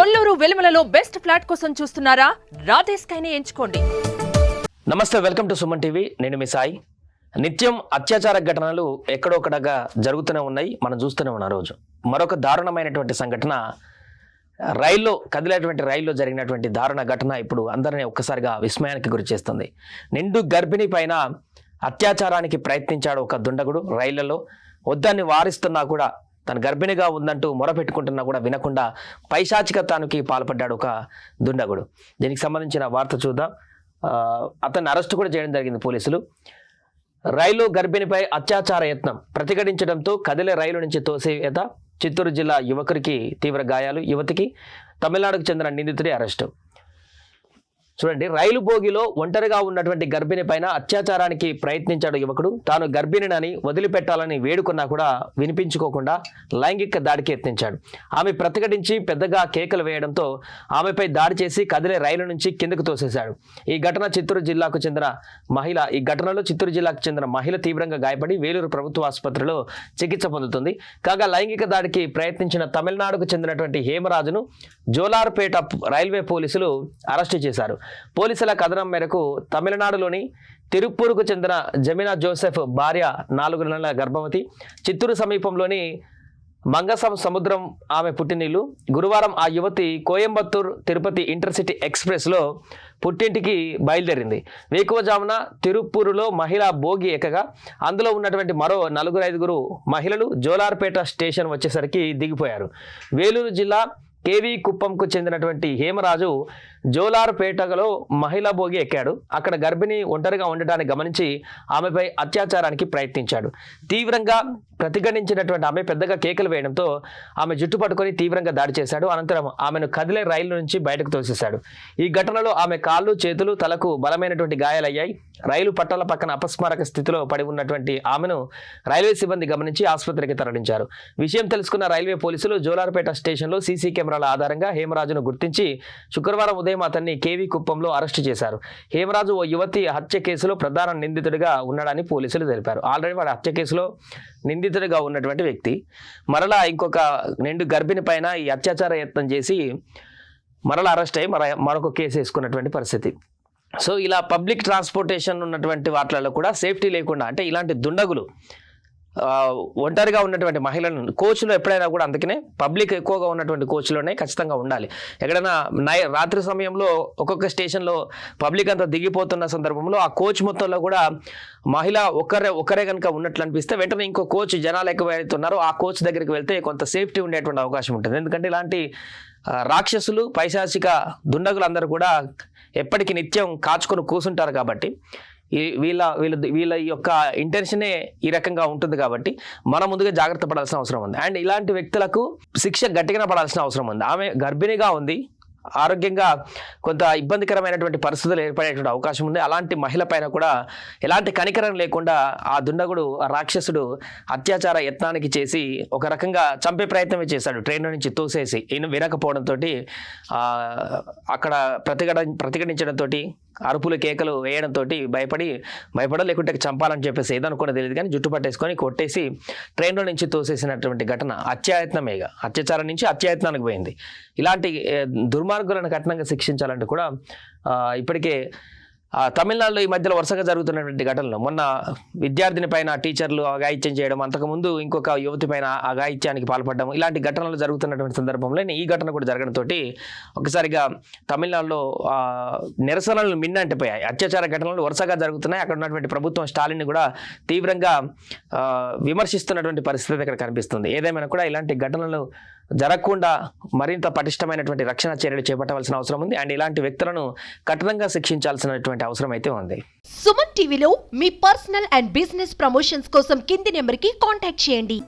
Kolluru వెలుమలలో best flat కోసం చూస్తున్నారా? రాధేశ్ కైనే ఎంచుకోండి. నమస్తే, వెల్కమ్ టు సుమన్ టీవీ. నేను మీ సాయి. నిత్యం అత్యాచార ఘటనలు ఎక్కడొక్కడగా జరుగుతూనే ఉన్నాయి, మనం చూస్తూనే ఉన్నాం. రోజు మరొక దారుణమైనటువంటి సంఘటన, కదిలేటువంటి రైల్లో జరిగినటువంటి దారుణ ఘటన ఇప్పుడు అందరినీ ఒక్కసారిగా విస్మయానికి గురి చేస్తుంది. నిండు గర్భిణి పైన అత్యాచారానికి ప్రయత్నించాడు ఒక దుండగుడు. రైళ్లలో వద్దని వారిస్తున్నా కూడా, తన గర్భిణిగా ఉందంటూ మొరపెట్టుకుంటున్నా కూడా వినకుండా పైశాచికత్వానికి పాల్పడ్డాడు ఒక దుండగుడు. దీనికి సంబంధించిన వార్త చూద్దాం. అతన్ని అరెస్టు కూడా చేయడం జరిగింది పోలీసులు. రైలు గర్భిణిపై అత్యాచార యత్నం ప్రతిఘటించడంతో కదిలే రైలు నుంచి తోసేత. చిత్తూరు జిల్లా యువకుడికి తీవ్ర గాయాలు, యువతికి తమిళనాడుకు చెందిన నిందితుడి అరెస్టు. చూడండి, రైలు బోగిలో ఒంటరిగా ఉన్నటువంటి గర్భిణి పైన అత్యాచారానికి ప్రయత్నించాడు యువకుడు. తాను గర్భిణినని వదిలిపెట్టాలని వేడుకున్నా కూడా వినిపించుకోకుండా లైంగిక దాడికి యత్నించాడు. ఆమె ప్రతిఘటించి పెద్దగా కేకలు వేయడంతో ఆమెపై దాడి చేసి కదిలే రైలు నుంచి కిందకు తోసేశాడు. ఈ ఘటనలో చిత్తూరు జిల్లాకు చెందిన మహిళ తీవ్రంగా గాయపడి వేలూరు ప్రభుత్వ ఆసుపత్రిలో చికిత్స పొందుతుంది. కాగా లైంగిక దాడికి ప్రయత్నించిన తమిళనాడుకు చెందినటువంటి హేమరాజును జోలార్పేట రైల్వే పోలీసులు అరెస్టు చేశారు. పోలీసుల కథనం మేరకు తమిళనాడులోని తిరుప్పూరుకు చెందిన జమినా జోసెఫ్ భార్య 4 నెలల గర్భవతి. చిత్తూరు సమీపంలోని మంగసం సముద్రం ఆమె పుట్టినిల్లు. గురువారం ఆ యువతి కోయంబత్తూర్ తిరుపతి ఇంటర్సిటీ ఎక్స్ప్రెస్లో పుట్టింటికి బయలుదేరింది. వేకువజామున తిరుప్పూరులో మహిళా బోగి ఎక్కగా అందులో ఉన్నటువంటి మరో 4-5 మహిళలు జోలార్పేట స్టేషన్ వచ్చేసరికి దిగిపోయారు. వేలూరు జిల్లా కేవీ కుప్పంకు చెందినటువంటి హేమరాజు జోలార్పేటలో మహిళా బోగి ఎక్కాడు. అక్కడ గర్భిణి ఒంటరిగా ఉండటాన్ని గమనించి ఆమెపై అత్యాచారానికి ప్రయత్నించాడు. తీవ్రంగా ప్రతిఘటించినటువంటి ఆమె పెద్దగా కేకలు వేయడంతో ఆమె జుట్టు పట్టుకొని తీవ్రంగా దాడి చేశాడు. అనంతరం ఆమెను కదిలే రైలు నుంచి బయటకు తోసేశాడు. ఈ ఘటనలో ఆమె కాళ్ళు, చేతులు, తలకు బలమైనటువంటి గాయాలయ్యాయి. రైలు పట్టాల పక్కన అపస్మారక స్థితిలో పడి ఉన్నటువంటి ఆమెను రైల్వే సిబ్బంది గమనించి ఆసుపత్రికి తరలించారు. విషయం తెలుసుకున్న రైల్వే పోలీసులు జోలార్పేట స్టేషన్లో సీసీ కెమెరాల ఆధారంగా హేమరాజును గుర్తించి శుక్రవారం ఉదయం అతన్ని కేవీ కుప్పంలో అరెస్టు చేశారు. హేమరాజు ఓ యువతి హత్య కేసులో ప్రధాన నిందితుడిగా ఉన్నాడని పోలీసులు తెలిపారు. ఆల్రెడీ వాడి హత్య కేసులో నిందితుడిగా ఉన్నటువంటి వ్యక్తి మరలా ఇంకొక నిండు గర్భిణి పైన ఈ అత్యాచార యత్నం చేసి మరలా అరెస్ట్ అయ్యి మరొక కేసు వేసుకున్నటువంటి పరిస్థితి. సో ఇలా పబ్లిక్ ట్రాన్స్పోర్టేషన్ ఉన్నటువంటి వాటిలలో కూడా సేఫ్టీ లేకుండా, అంటే ఇలాంటి దుండగులు ఒంటరిగా ఉన్నటువంటి మహిళలను కోచ్లో ఎప్పుడైనా కూడా, అందుకనే పబ్లిక్ ఎక్కువగా ఉన్నటువంటి కోచ్లోనే ఖచ్చితంగా ఉండాలి. ఎక్కడైనా రాత్రి సమయంలో ఒక్కొక్క స్టేషన్లో పబ్లిక్ అంతా దిగిపోతున్న సందర్భంలో ఆ కోచ్ మొత్తంలో కూడా మహిళ ఒకరే కనుక ఉన్నట్లు అనిపిస్తే వెంటనే ఇంకో కోచ్ జనాలు ఎక్కువ వెళ్తున్నారో ఆ కోచ్ దగ్గరికి వెళ్తే కొంత సేఫ్టీ ఉండేటువంటి అవకాశం ఉంటుంది. ఎందుకంటే ఇలాంటి రాక్షసులు, పైశాచిక దుండగులు అందరూ కూడా ఎప్పటికీ నిత్యం కాచుకొని కూర్చుంటారు. కాబట్టి వీళ్ళ యొక్క ఇంటెన్షనే ఈ రకంగా ఉంటుంది. కాబట్టి మనం ముందుగా జాగ్రత్త పడాల్సిన అవసరం ఉంది. అండ్ ఇలాంటి వ్యక్తులకు శిక్ష గట్టిగా పడాల్సిన అవసరం ఉంది. ఆమె గర్భిణిగా ఉంది, ఆరోగ్యంగా కొంత ఇబ్బందికరమైనటువంటి పరిస్థితులు ఏర్పడేటువంటి అవకాశం ఉంది. అలాంటి మహిళ పైన కూడా ఎలాంటి కనికరం లేకుండా ఆ దుండగుడు, ఆ రాక్షసుడు అత్యాచార యత్నానికి చేసి ఒక రకంగా చంపే ప్రయత్నమే చేశాడు. ట్రైన్ నుంచి తోసేసి ఈయన వినకపోవడంతో అక్కడ ప్రతిఘటించడంతో, అరుపులు కేకలు వేయడంతో భయపడ లేకుంటే చంపాలని చెప్పేసి ఏదనుకున్నా తెలియదు కానీ జుట్టు పట్టేసుకొని కొట్టేసి ట్రైన్లో నుంచి తోసేసినటువంటి ఘటన అత్యాయత్నమేగా. అత్యాచారం నుంచి అత్యాయత్నానికి పోయింది. ఇలాంటి దుర్మార్గులను కఠినంగా శిక్షించాలంటే కూడా ఇప్పటికే తమిళనాడులో ఈ మధ్యలో వరుసగా జరుగుతున్నటువంటి ఘటనలు, మొన్న విద్యార్థిని పైన టీచర్లు అఘాయిత్యం చేయడం, అంతకుముందు ఇంకొక యువతి పైన అఘాయిత్యానికి పాల్పడడం, ఇలాంటి ఘటనలు జరుగుతున్నటువంటి సందర్భంలో ఈ ఘటన కూడా జరగడంతో ఒకసారిగా తమిళనాడులో నిరసనలు మిన్నంటిపోయాయి. అత్యాచార ఘటనలు వరుసగా జరుగుతున్నాయి. అక్కడ ఉన్నటువంటి ప్రభుత్వం స్టాలిన్ కూడా తీవ్రంగా విమర్శిస్తున్నటువంటి పరిస్థితి ఇక్కడ కనిపిస్తుంది. ఏదేమైనా కూడా ఇలాంటి ఘటనలు జరగకుండా మరింత పటిష్టమైనటువంటి రక్షణ చర్యలు చేపట్టవలసిన అవసరం ఉంది. అండ్ ఇలాంటి వ్యక్తులను కఠినంగా శిక్షించాల్సినటువంటి అవసరం అయితే ఉంది. సుమన్ టీవీలో మీ పర్సనల్ అండ్ బిజినెస్ ప్రమోషన్స్ కోసం కింది నెంబర్కి కాంటాక్ట్ చేయండి.